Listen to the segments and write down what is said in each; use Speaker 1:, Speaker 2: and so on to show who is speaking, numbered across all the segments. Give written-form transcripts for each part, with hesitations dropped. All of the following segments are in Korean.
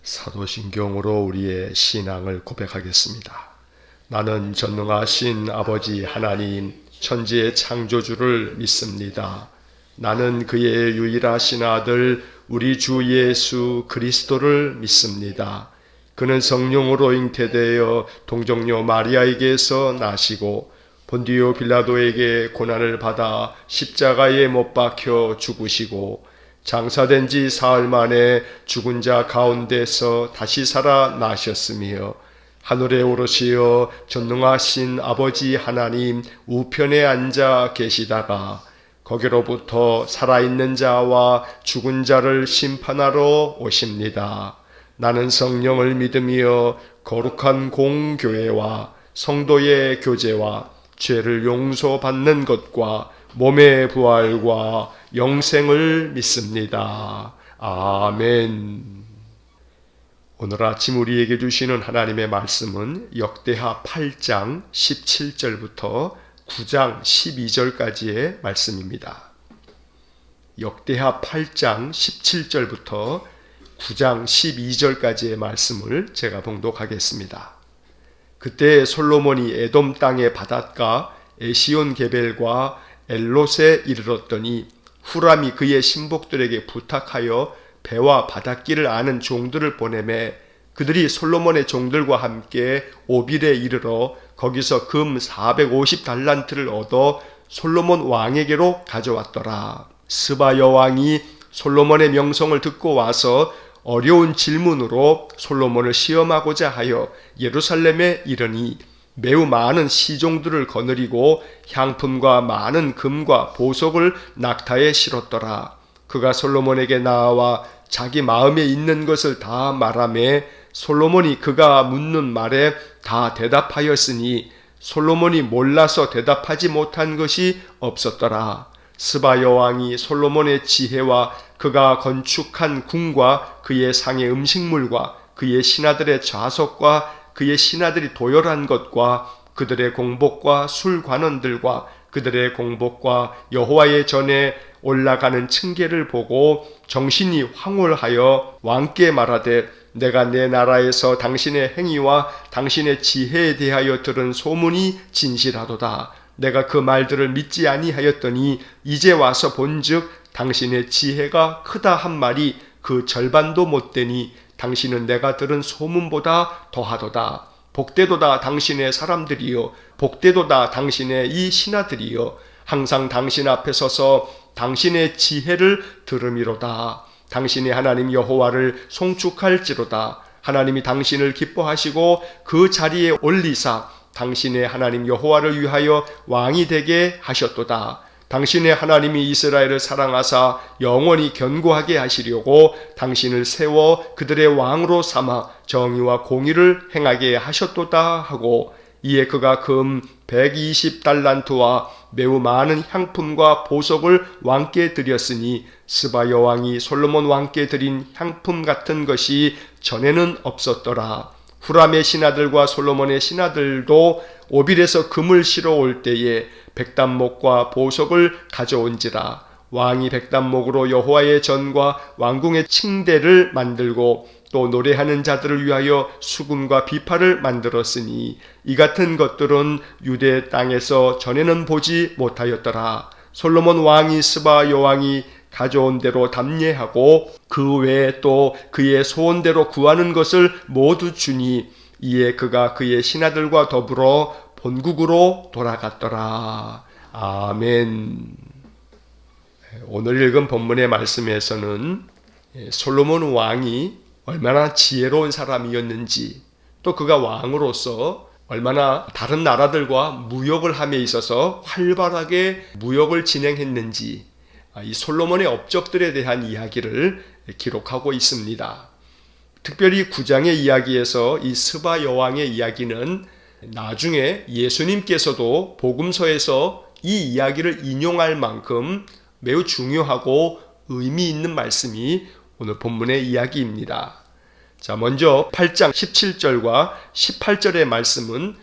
Speaker 1: 사도신경으로 우리의 신앙을 고백하겠습니다. 나는 전능하신 아버지 하나님 천지의 창조주를 믿습니다. 나는 그의 유일하신 아들 우리 주 예수 그리스도를 믿습니다. 그는 성령으로 잉태되어 동정녀 마리아에게서 나시고 본디오 빌라도에게 고난을 받아 십자가에 못 박혀 죽으시고 장사된 지 사흘 만에 죽은 자 가운데서 다시 살아나셨으며 하늘에 오르시어 전능하신 아버지 하나님 우편에 앉아 계시다가 거기로부터 살아있는 자와 죽은 자를 심판하러 오십니다. 나는 성령을 믿으며 거룩한 공교회와 성도의 교제와 죄를 용서받는 것과 몸의 부활과 영생을 믿습니다. 아멘. 오늘 아침 우리에게 주시는 하나님의 말씀은 역대하 8장 17절부터 9장 12절까지의 말씀입니다. 역대하 8장 17절부터 9장 12절까지의 말씀을 제가 봉독하겠습니다. 그때 솔로몬이 에돔 땅의 바닷가 에시온 게벨과 엘롯에 이르렀더니 후람이 그의 신복들에게 부탁하여 배와 바닷길을 아는 종들을 보내매 그들이 솔로몬의 종들과 함께 오빌에 이르러 거기서 금 450달란트를 얻어 솔로몬 왕에게로 가져왔더라. 스바 여왕이 솔로몬의 명성을 듣고 와서 어려운 질문으로 솔로몬을 시험하고자 하여 예루살렘에 이르니 매우 많은 시종들을 거느리고 향품과 많은 금과 보석을 낙타에 실었더라. 그가 솔로몬에게 나와 자기 마음에 있는 것을 다 말하매 솔로몬이 그가 묻는 말에 다 대답하였으니 솔로몬이 몰라서 대답하지 못한 것이 없었더라. 스바 여왕이 솔로몬의 지혜와 그가 건축한 궁과 그의 상의 음식물과 그의 신하들의 좌석과 그의 신하들이 도열한 것과 그들의 공복과 술관원들과 그들의 공복과 여호와의 전에 올라가는 층계를 보고 정신이 황홀하여 왕께 말하되 내가 내 나라에서 당신의 행위와 당신의 지혜에 대하여 들은 소문이 진실하도다. 내가 그 말들을 믿지 아니하였더니 이제 와서 본즉 당신의 지혜가 크다 한 말이 그 절반도 못되니 당신은 내가 들은 소문보다 더하도다. 복되도다 당신의 사람들이여, 복되도다 당신의 이 신하들이여, 항상 당신 앞에 서서 당신의 지혜를 들음이로다. 당신의 하나님 여호와를 송축할지로다. 하나님이 당신을 기뻐하시고 그 자리에 올리사 당신의 하나님 여호와를 위하여 왕이 되게 하셨도다. 당신의 하나님이 이스라엘을 사랑하사 영원히 견고하게 하시려고 당신을 세워 그들의 왕으로 삼아 정의와 공의를 행하게 하셨도다 하고 이에 그가 금 120달란트와 매우 많은 향품과 보석을 왕께 드렸으니 스바 여왕이 솔로몬 왕께 드린 향품 같은 것이 전에는 없었더라. 후람의 신하들과 솔로몬의 신하들도 오빌에서 금을 실어 올 때에 백단목과 보석을 가져온지라. 왕이 백단목으로 여호와의 전과 왕궁의 층대를 만들고 또 노래하는 자들을 위하여 수금과 비파를 만들었으니 이 같은 것들은 유대 땅에서 전에는 보지 못하였더라. 솔로몬 왕이 스바 여왕이 가져온 대로 답례하고 그 외에 또 그의 소원대로 구하는 것을 모두 주니 이에 그가 그의 신하들과 더불어 본국으로 돌아갔더라. 아멘. 오늘 읽은 본문의 말씀에서는 솔로몬 왕이 얼마나 지혜로운 사람이었는지 또 그가 왕으로서 얼마나 다른 나라들과 무역을 함에 있어서 활발하게 무역을 진행했는지 이 솔로몬의 업적들에 대한 이야기를 기록하고 있습니다. 특별히 9장의 이야기에서 이 스바 여왕의 이야기는 나중에 예수님께서도 복음서에서 이 이야기를 인용할 만큼 매우 중요하고 의미 있는 말씀이 오늘 본문의 이야기입니다. 자, 먼저 8장 17절과 18절의 말씀은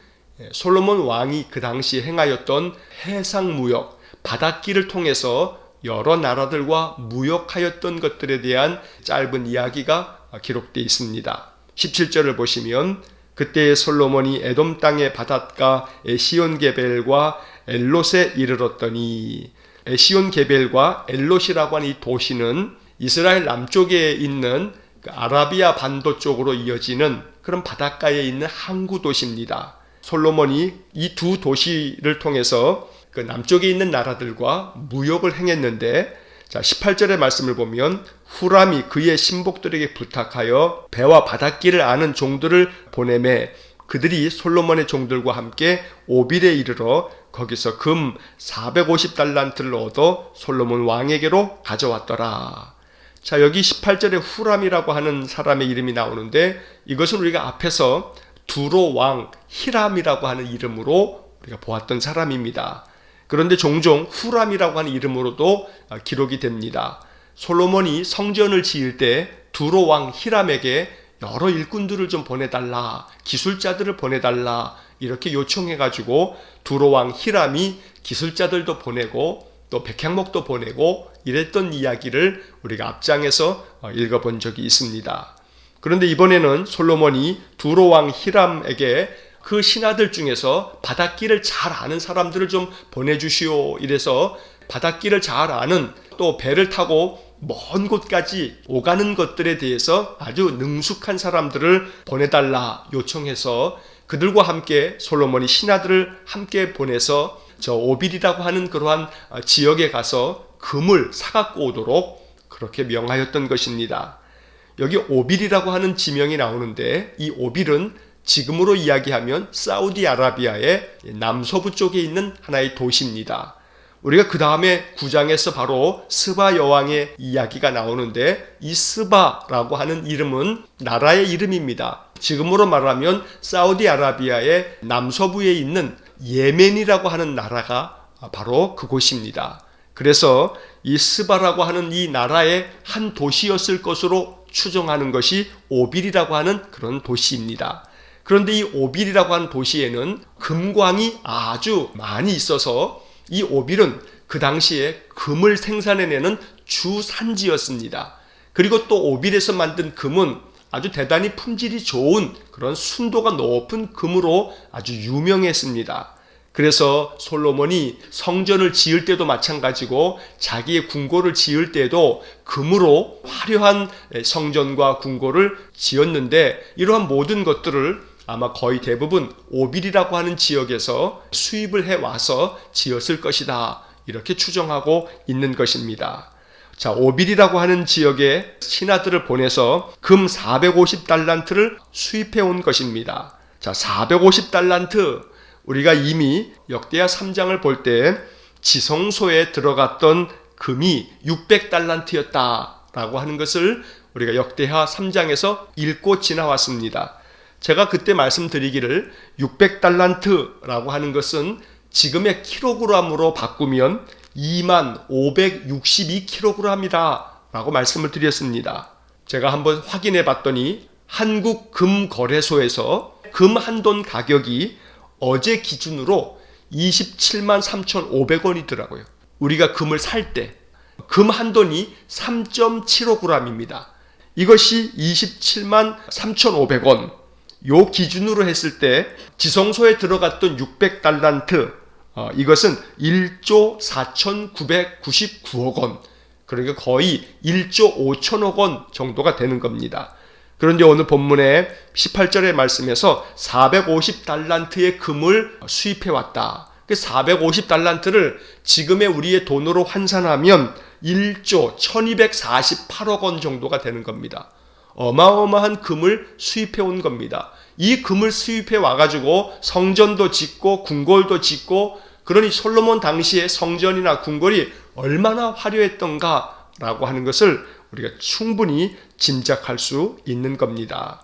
Speaker 1: 솔로몬 왕이 그 당시 행하였던 해상무역, 바닷길을 통해서 여러 나라들과 무역하였던 것들에 대한 짧은 이야기가 기록되어 있습니다. 17절을 보시면 그때 솔로몬이 에돔 땅의 바닷가 에시온게벨과 엘롯에 이르렀더니, 에시온게벨과 엘롯이라고 하는 이 도시는 이스라엘 남쪽에 있는 아라비아 반도 쪽으로 이어지는 그런 바닷가에 있는 항구 도시입니다. 솔로몬이 이 두 도시를 통해서 그 남쪽에 있는 나라들과 무역을 행했는데, 자 18절의 말씀을 보면 후람이 그의 신복들에게 부탁하여 배와 바닷길을 아는 종들을 보내매 그들이 솔로몬의 종들과 함께 오빌에 이르러 거기서 금 450달란트를 얻어 솔로몬 왕에게로 가져왔더라. 자, 여기 18절에 후람이라고 하는 사람의 이름이 나오는데, 이것은 우리가 앞에서 두로 왕 히람이라고 하는 이름으로 우리가 보았던 사람입니다. 그런데 종종 후람이라고 하는 이름으로도 기록이 됩니다. 솔로몬이 성전을 지을 때 두로 왕 히람에게 여러 일꾼들을 좀 보내달라, 기술자들을 보내달라 이렇게 요청해가지고 두로 왕 히람이 기술자들도 보내고 또 백향목도 보내고 이랬던 이야기를 우리가 앞장에서 읽어본 적이 있습니다. 그런데 이번에는 솔로몬이 두로 왕 히람에게 그 신하들 중에서 바닷길을 잘 아는 사람들을 좀 보내주시오 이래서 바닷길을 잘 아는, 또 배를 타고 먼 곳까지 오가는 것들에 대해서 아주 능숙한 사람들을 보내달라 요청해서 그들과 함께 솔로몬이 신하들을 함께 보내서 저 오빌이라고 하는 그러한 지역에 가서 금을 사갖고 오도록 그렇게 명하였던 것입니다. 여기 오빌이라고 하는 지명이 나오는데, 이 오빌은 지금으로 이야기하면 사우디아라비아의 남서부 쪽에 있는 하나의 도시입니다. 우리가 그 다음에 9장에서 바로 스바 여왕의 이야기가 나오는데, 이 스바라고 하는 이름은 나라의 이름입니다. 지금으로 말하면 사우디아라비아의 남서부에 있는 예멘이라고 하는 나라가 바로 그곳입니다. 그래서 이 스바라고 하는 이 나라의 한 도시였을 것으로 추정하는 것이 오빌이라고 하는 그런 도시입니다. 그런데 이 오빌이라고 하는 도시에는 금광이 아주 많이 있어서 이 오빌은 그 당시에 금을 생산해내는 주산지였습니다. 그리고 또 오빌에서 만든 금은 아주 대단히 품질이 좋은 그런 순도가 높은 금으로 아주 유명했습니다. 그래서 솔로몬이 성전을 지을 때도 마찬가지고 자기의 궁궐을 지을 때도 금으로 화려한 성전과 궁궐을 지었는데, 이러한 모든 것들을 아마 거의 대부분 오빌이라고 하는 지역에서 수입을 해와서 지었을 것이다 이렇게 추정하고 있는 것입니다. 자, 오빌이라고 하는 지역에 신하들을 보내서 금 450달란트를 수입해 온 것입니다. 자, 450달란트, 우리가 이미 역대하 3장을 볼 때 지성소에 들어갔던 금이 600달란트였다라고 하는 것을 우리가 역대하 3장에서 읽고 지나왔습니다. 제가 그때 말씀드리기를 600달란트라고 하는 것은 지금의 킬로그램으로 바꾸면 2562kg이다 라고 말씀을 드렸습니다. 제가 한번 확인해 봤더니 한국금거래소에서 금 한 돈 가격이 어제 기준으로 273,500원이더라고요. 우리가 금을 살 때 금 한 돈이 3.75g입니다. 이것이 273,500원. 요 기준으로 했을 때 지성소에 들어갔던 600달란트, 이것은 1조 4,999억 원, 그러니까 거의 1조 5천억 원 정도가 되는 겁니다. 그런데 오늘 본문의 18절의 말씀에서 450달란트의 금을 수입해 왔다. 그 450달란트를 지금의 우리의 돈으로 환산하면 1조 1248억 원 정도가 되는 겁니다. 어마어마한 금을 수입해 온 겁니다. 이 금을 수입해 와가지고 성전도 짓고 궁궐도 짓고, 그러니 솔로몬 당시의 성전이나 궁궐이 얼마나 화려했던가라고 하는 것을 우리가 충분히 짐작할 수 있는 겁니다.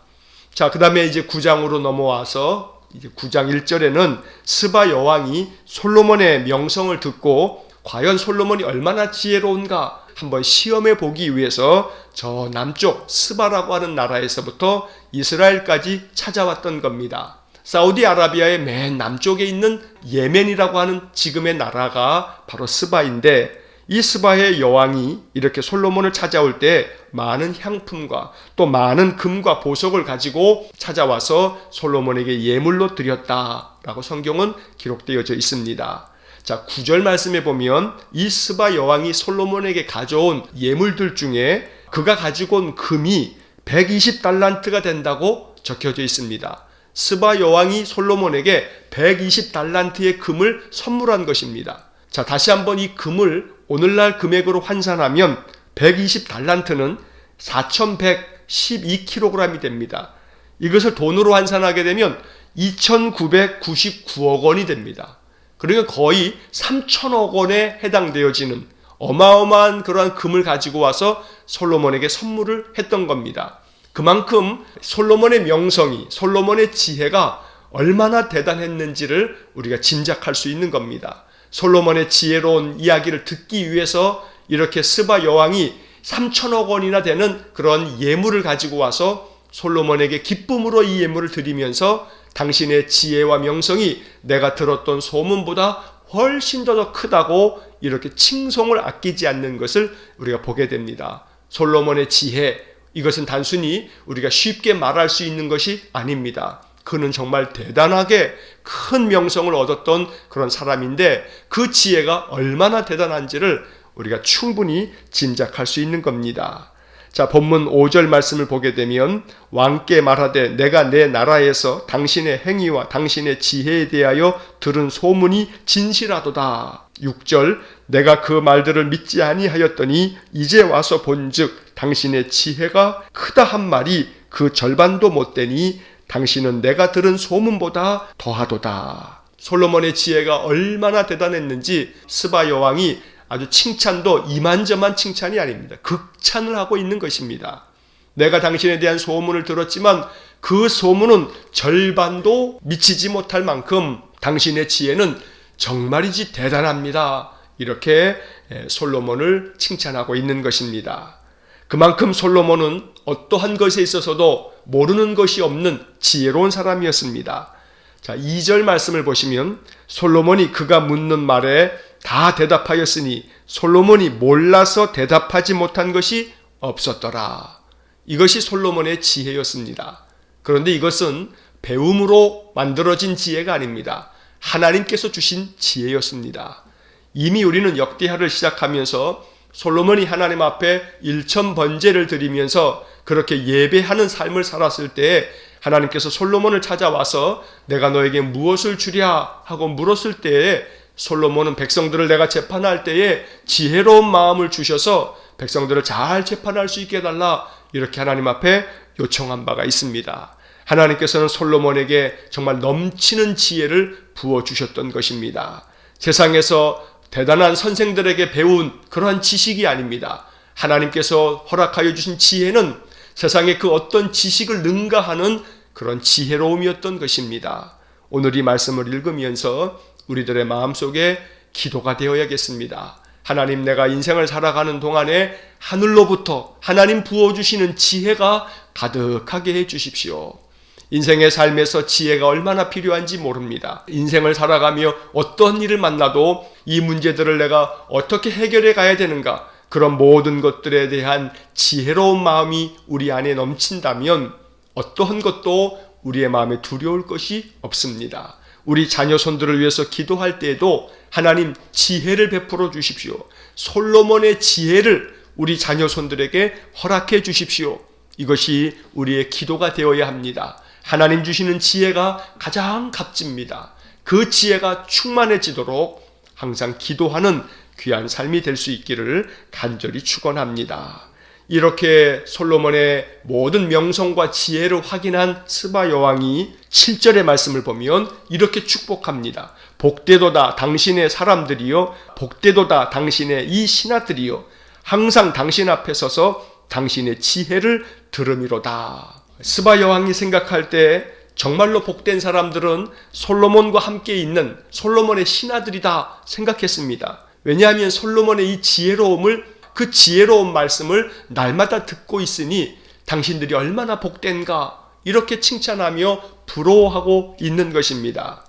Speaker 1: 자, 그 다음에 이제 9장으로 넘어와서 이제 9장 1절에는 스바 여왕이 솔로몬의 명성을 듣고 과연 솔로몬이 얼마나 지혜로운가 한번 시험해 보기 위해서 저 남쪽 스바라고 하는 나라에서부터 이스라엘까지 찾아왔던 겁니다. 사우디아라비아의 맨 남쪽에 있는 예멘이라고 하는 지금의 나라가 바로 스바인데, 이 스바의 여왕이 이렇게 솔로몬을 찾아올 때 많은 향품과 또 많은 금과 보석을 가지고 찾아와서 솔로몬에게 예물로 드렸다라고 성경은 기록되어져 있습니다. 자, 9절 말씀에 보면 이 스바 여왕이 솔로몬에게 가져온 예물들 중에 그가 가지고 온 금이 120달란트가 된다고 적혀져 있습니다. 스바 여왕이 솔로몬에게 120달란트의 금을 선물한 것입니다. 자, 다시 한번 이 금을 오늘날 금액으로 환산하면 120달란트는 4112kg이 됩니다. 이것을 돈으로 환산하게 되면 2999억 원이 됩니다. 그러니까 거의 3천억 원에 해당되어지는 어마어마한 그러한 금을 가지고 와서 솔로몬에게 선물을 했던 겁니다. 그만큼 솔로몬의 명성이, 솔로몬의 지혜가 얼마나 대단했는지를 우리가 짐작할 수 있는 겁니다. 솔로몬의 지혜로운 이야기를 듣기 위해서 이렇게 스바 여왕이 3천억 원이나 되는 그런 예물을 가지고 와서 솔로몬에게 기쁨으로 이 예물을 드리면서 당신의 지혜와 명성이 내가 들었던 소문보다 훨씬 더 크다고 이렇게 칭송을 아끼지 않는 것을 우리가 보게 됩니다. 솔로몬의 지혜, 이것은 단순히 우리가 쉽게 말할 수 있는 것이 아닙니다. 그는 정말 대단하게 큰 명성을 얻었던 그런 사람인데 그 지혜가 얼마나 대단한지를 우리가 충분히 짐작할 수 있는 겁니다. 자, 본문 5절 말씀을 보게 되면 왕께 말하되 내가 내 나라에서 당신의 행위와 당신의 지혜에 대하여 들은 소문이 진실하도다. 6절 내가 그 말들을 믿지 아니하였더니 이제 와서 본즉 당신의 지혜가 크다 한 말이 그 절반도 못되니 당신은 내가 들은 소문보다 더하도다. 솔로몬의 지혜가 얼마나 대단했는지 스바 여왕이 아주 칭찬도 이만저만 칭찬이 아닙니다. 극찬을 하고 있는 것입니다. 내가 당신에 대한 소문을 들었지만 그 소문은 절반도 미치지 못할 만큼 당신의 지혜는 정말이지 대단합니다. 이렇게 솔로몬을 칭찬하고 있는 것입니다. 그만큼 솔로몬은 어떠한 것에 있어서도 모르는 것이 없는 지혜로운 사람이었습니다. 자, 2절 말씀을 보시면 솔로몬이 그가 묻는 말에 다 대답하였으니 솔로몬이 몰라서 대답하지 못한 것이 없었더라. 이것이 솔로몬의 지혜였습니다. 그런데 이것은 배움으로 만들어진 지혜가 아닙니다. 하나님께서 주신 지혜였습니다. 이미 우리는 역대하를 시작하면서 솔로몬이 하나님 앞에 일천번제를 드리면서 그렇게 예배하는 삶을 살았을 때에 하나님께서 솔로몬을 찾아와서 내가 너에게 무엇을 주랴 하고 물었을 때에 솔로몬은 백성들을 내가 재판할 때에 지혜로운 마음을 주셔서 백성들을 잘 재판할 수 있게 해달라 이렇게 하나님 앞에 요청한 바가 있습니다. 하나님께서는 솔로몬에게 정말 넘치는 지혜를 부어주셨던 것입니다. 세상에서 대단한 선생들에게 배운 그러한 지식이 아닙니다. 하나님께서 허락하여 주신 지혜는 세상의 그 어떤 지식을 능가하는 그런 지혜로움이었던 것입니다. 오늘 이 말씀을 읽으면서 우리들의 마음속에 기도가 되어야겠습니다. 하나님, 내가 인생을 살아가는 동안에 하늘로부터 하나님 부어주시는 지혜가 가득하게 해주십시오. 인생의 삶에서 지혜가 얼마나 필요한지 모릅니다. 인생을 살아가며 어떤 일을 만나도 이 문제들을 내가 어떻게 해결해 가야 되는가, 그런 모든 것들에 대한 지혜로운 마음이 우리 안에 넘친다면 어떠한 것도 우리의 마음에 두려울 것이 없습니다. 우리 자녀 손들을 위해서 기도할 때에도 하나님 지혜를 베풀어 주십시오. 솔로몬의 지혜를 우리 자녀 손들에게 허락해 주십시오. 이것이 우리의 기도가 되어야 합니다. 하나님 주시는 지혜가 가장 값집니다. 그 지혜가 충만해지도록 항상 기도하는 귀한 삶이 될 수 있기를 간절히 축원합니다. 이렇게 솔로몬의 모든 명성과 지혜를 확인한 스바 여왕이 7절의 말씀을 보면 이렇게 축복합니다. 복되도다 당신의 사람들이요, 복되도다 당신의 이 신하들이요, 항상 당신 앞에 서서 당신의 지혜를 들음이로다. 스바 여왕이 생각할 때 정말로 복된 사람들은 솔로몬과 함께 있는 솔로몬의 신하들이다 생각했습니다. 왜냐하면 솔로몬의 이 지혜로움을, 그 지혜로운 말씀을 날마다 듣고 있으니 당신들이 얼마나 복된가 이렇게 칭찬하며 부러워하고 있는 것입니다.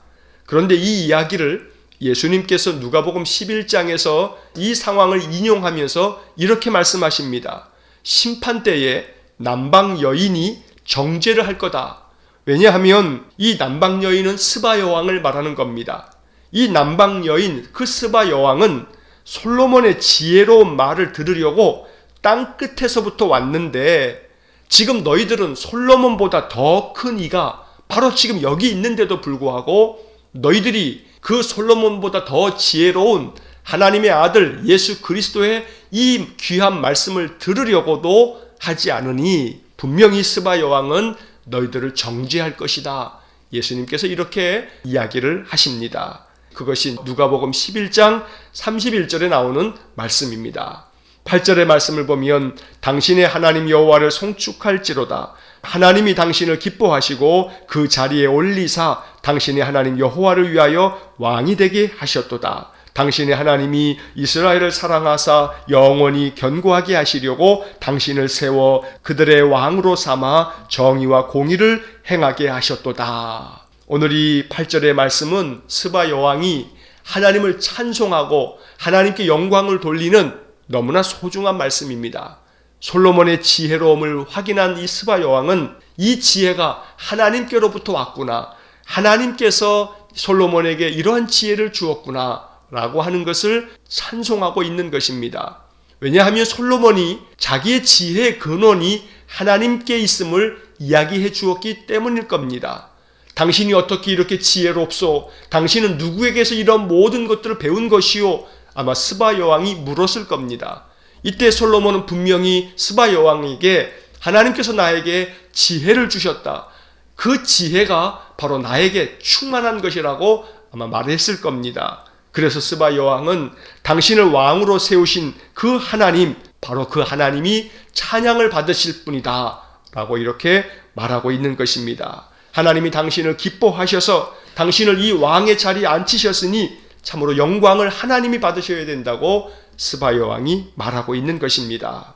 Speaker 1: 그런데 이 이야기를 예수님께서 누가복음 11장에서 이 상황을 인용하면서 이렇게 말씀하십니다. 심판 때에 남방 여인이 정죄를 할 거다. 왜냐하면 이 남방 여인은 스바 여왕을 말하는 겁니다. 이 남방 여인, 그 스바 여왕은 솔로몬의 지혜로운 말을 들으려고 땅 끝에서부터 왔는데, 지금 너희들은 솔로몬보다 더 큰 이가 바로 지금 여기 있는데도 불구하고 너희들이 그 솔로몬보다 더 지혜로운 하나님의 아들 예수 그리스도의 이 귀한 말씀을 들으려고도 하지 않으니 분명히 스바 여왕은 너희들을 정죄할 것이다. 예수님께서 이렇게 이야기를 하십니다. 그것이 누가복음 11장 31절에 나오는 말씀입니다. 8절의 말씀을 보면 당신의 하나님 여호와를 송축할지로다. 하나님이 당신을 기뻐하시고 그 자리에 올리사 당신의 하나님 여호와를 위하여 왕이 되게 하셨도다. 당신의 하나님이 이스라엘을 사랑하사 영원히 견고하게 하시려고 당신을 세워 그들의 왕으로 삼아 정의와 공의를 행하게 하셨도다. 오늘 이 8절의 말씀은 스바 여왕이 하나님을 찬송하고 하나님께 영광을 돌리는 너무나 소중한 말씀입니다. 솔로몬의 지혜로움을 확인한 이 스바 여왕은 이 지혜가 하나님께로부터 왔구나, 하나님께서 솔로몬에게 이러한 지혜를 주었구나 라고 하는 것을 찬송하고 있는 것입니다. 왜냐하면 솔로몬이 자기의 지혜의 근원이 하나님께 있음을 이야기해 주었기 때문일 겁니다. 당신이 어떻게 이렇게 지혜롭소? 당신은 누구에게서 이런 모든 것들을 배운 것이요? 아마 스바 여왕이 물었을 겁니다. 이때 솔로몬은 분명히 스바 여왕에게 하나님께서 나에게 지혜를 주셨다. 그 지혜가 바로 나에게 충만한 것이라고 아마 말했을 겁니다. 그래서 스바 여왕은 당신을 왕으로 세우신 그 하나님, 바로 그 하나님이 찬양을 받으실 분이다 라고 이렇게 말하고 있는 것입니다. 하나님이 당신을 기뻐하셔서 당신을 이 왕의 자리에 앉히셨으니 참으로 영광을 하나님이 받으셔야 된다고 스바 여왕이 말하고 있는 것입니다.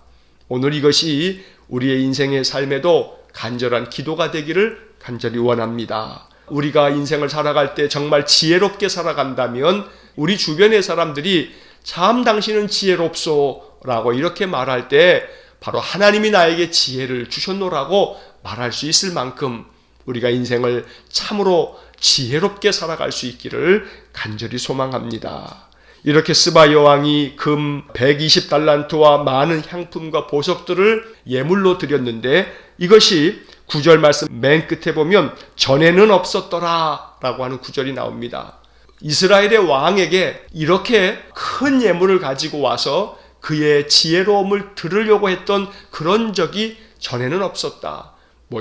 Speaker 1: 오늘 이것이 우리의 인생의 삶에도 간절한 기도가 되기를 간절히 원합니다. 우리가 인생을 살아갈 때 정말 지혜롭게 살아간다면 우리 주변의 사람들이 참 당신은 지혜롭소 라고 이렇게 말할 때 바로 하나님이 나에게 지혜를 주셨노라고 말할 수 있을 만큼 우리가 인생을 참으로 지혜롭게 살아갈 수 있기를 간절히 소망합니다. 이렇게 스바 여왕이 금 120달란트와 많은 향품과 보석들을 예물로 드렸는데, 이것이 9절 말씀 맨 끝에 보면 전에는 없었더라 라고 하는 구절이 나옵니다. 이스라엘의 왕에게 이렇게 큰 예물을 가지고 와서 그의 지혜로움을 들으려고 했던 그런 적이 전에는 없었다.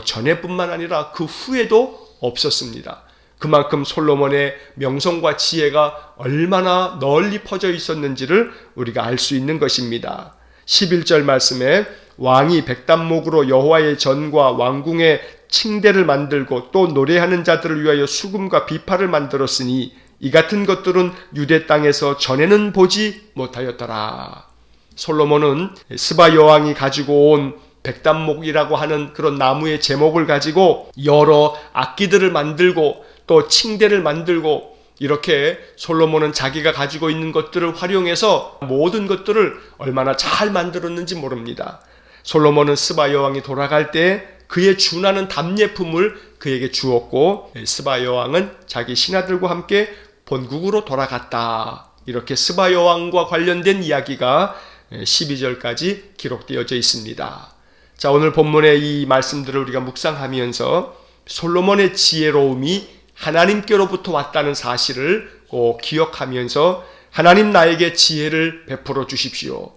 Speaker 1: 전에뿐만 아니라 그 후에도 없었습니다. 그만큼 솔로몬의 명성과 지혜가 얼마나 널리 퍼져 있었는지를 우리가 알 수 있는 것입니다. 11절 말씀에 왕이 백단목으로 여호와의 전과 왕궁의 층대를 만들고 또 노래하는 자들을 위하여 수금과 비파를 만들었으니 이 같은 것들은 유대 땅에서 전에는 보지 못하였더라. 솔로몬은 스바 여왕이 가지고 온 백단목이라고 하는 그런 나무의 제목을 가지고 여러 악기들을 만들고 또 층대를 만들고, 이렇게 솔로몬은 자기가 가지고 있는 것들을 활용해서 모든 것들을 얼마나 잘 만들었는지 모릅니다. 솔로몬은 스바 여왕이 돌아갈 때 그의 준하는 답례품을 그에게 주었고, 스바 여왕은 자기 신하들과 함께 본국으로 돌아갔다. 이렇게 스바 여왕과 관련된 이야기가 12절까지 기록되어져 있습니다. 자, 오늘 본문의 이 말씀들을 우리가 묵상하면서 솔로몬의 지혜로움이 하나님께로부터 왔다는 사실을 꼭 기억하면서 하나님 나에게 지혜를 베풀어 주십시오.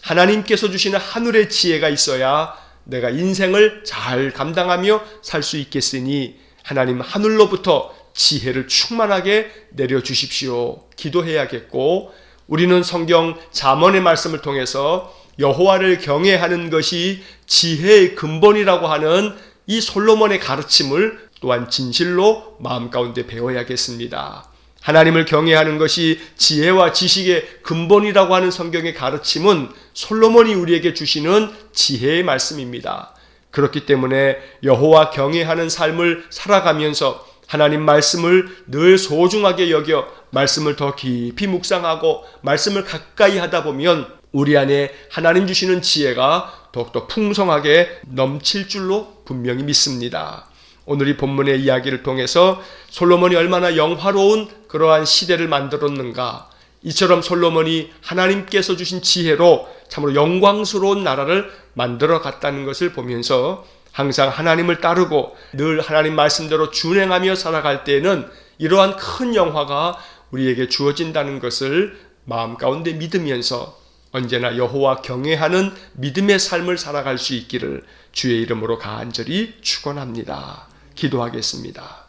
Speaker 1: 하나님께서 주시는 하늘의 지혜가 있어야 내가 인생을 잘 감당하며 살 수 있겠으니 하나님 하늘로부터 지혜를 충만하게 내려주십시오. 기도해야겠고, 우리는 성경 잠언의 말씀을 통해서 여호와를 경외하는 것이 지혜의 근본이라고 하는 이 솔로몬의 가르침을 또한 진실로 마음 가운데 배워야겠습니다. 하나님을 경외하는 것이 지혜와 지식의 근본이라고 하는 성경의 가르침은 솔로몬이 우리에게 주시는 지혜의 말씀입니다. 그렇기 때문에 여호와 경외하는 삶을 살아가면서 하나님 말씀을 늘 소중하게 여겨 말씀을 더 깊이 묵상하고 말씀을 가까이 하다 보면 우리 안에 하나님 주시는 지혜가 더욱더 풍성하게 넘칠 줄로 분명히 믿습니다. 오늘 이 본문의 이야기를 통해서 솔로몬이 얼마나 영화로운 그러한 시대를 만들었는가, 이처럼 솔로몬이 하나님께서 주신 지혜로 참으로 영광스러운 나라를 만들어 갔다는 것을 보면서 항상 하나님을 따르고 늘 하나님 말씀대로 준행하며 살아갈 때에는 이러한 큰 영화가 우리에게 주어진다는 것을 마음 가운데 믿으면서 언제나 여호와 경외하는 믿음의 삶을 살아갈 수 있기를 주의 이름으로 간절히 축원합니다. 기도하겠습니다.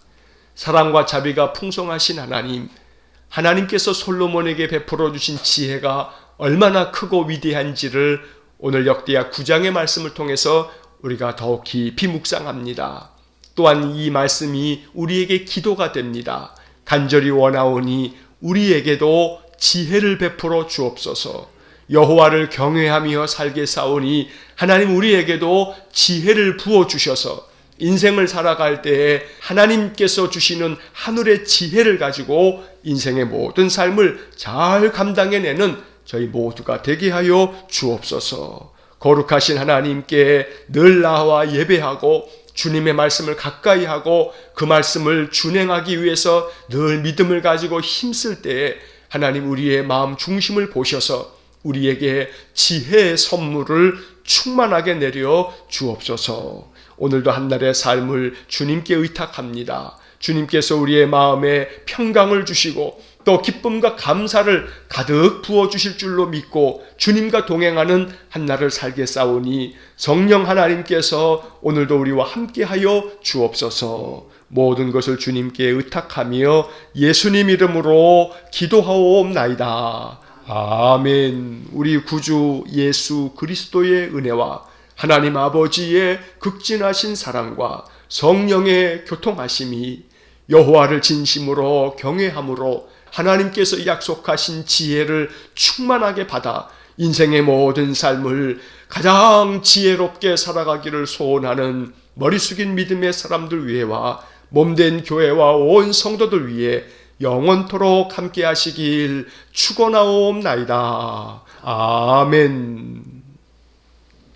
Speaker 1: 사랑과 자비가 풍성하신 하나님, 하나님께서 솔로몬에게 베풀어 주신 지혜가 얼마나 크고 위대한지를 오늘 역대하 9장의 말씀을 통해서 우리가 더욱 깊이 묵상합니다. 또한 이 말씀이 우리에게 기도가 됩니다. 간절히 원하오니 우리에게도 지혜를 베풀어 주옵소서. 여호와를 경외하며 살게 싸우니 하나님 우리에게도 지혜를 부어 주셔서 인생을 살아갈 때에 하나님께서 주시는 하늘의 지혜를 가지고 인생의 모든 삶을 잘 감당해내는 저희 모두가 되게 하여 주옵소서. 거룩하신 하나님께 늘 나와 예배하고 주님의 말씀을 가까이 하고 그 말씀을 준행하기 위해서 늘 믿음을 가지고 힘쓸 때에 하나님 우리의 마음 중심을 보셔서 우리에게 지혜의 선물을 충만하게 내려 주옵소서. 오늘도 한날의 삶을 주님께 의탁합니다. 주님께서 우리의 마음에 평강을 주시고 또 기쁨과 감사를 가득 부어주실 줄로 믿고 주님과 동행하는 한날을 살게 싸우니 성령 하나님께서 오늘도 우리와 함께하여 주옵소서. 모든 것을 주님께 의탁하며 예수님 이름으로 기도하옵나이다. 아멘. 우리 구주 예수 그리스도의 은혜와 하나님 아버지의 극진하신 사랑과 성령의 교통하심이 여호와를 진심으로 경외함으로 하나님께서 약속하신 지혜를 충만하게 받아 인생의 모든 삶을 가장 지혜롭게 살아가기를 소원하는 머리 숙인 믿음의 사람들 위에와 몸된 교회와 온 성도들 위해 영원토록 함께 하시길 축원하옵나이다. 아멘.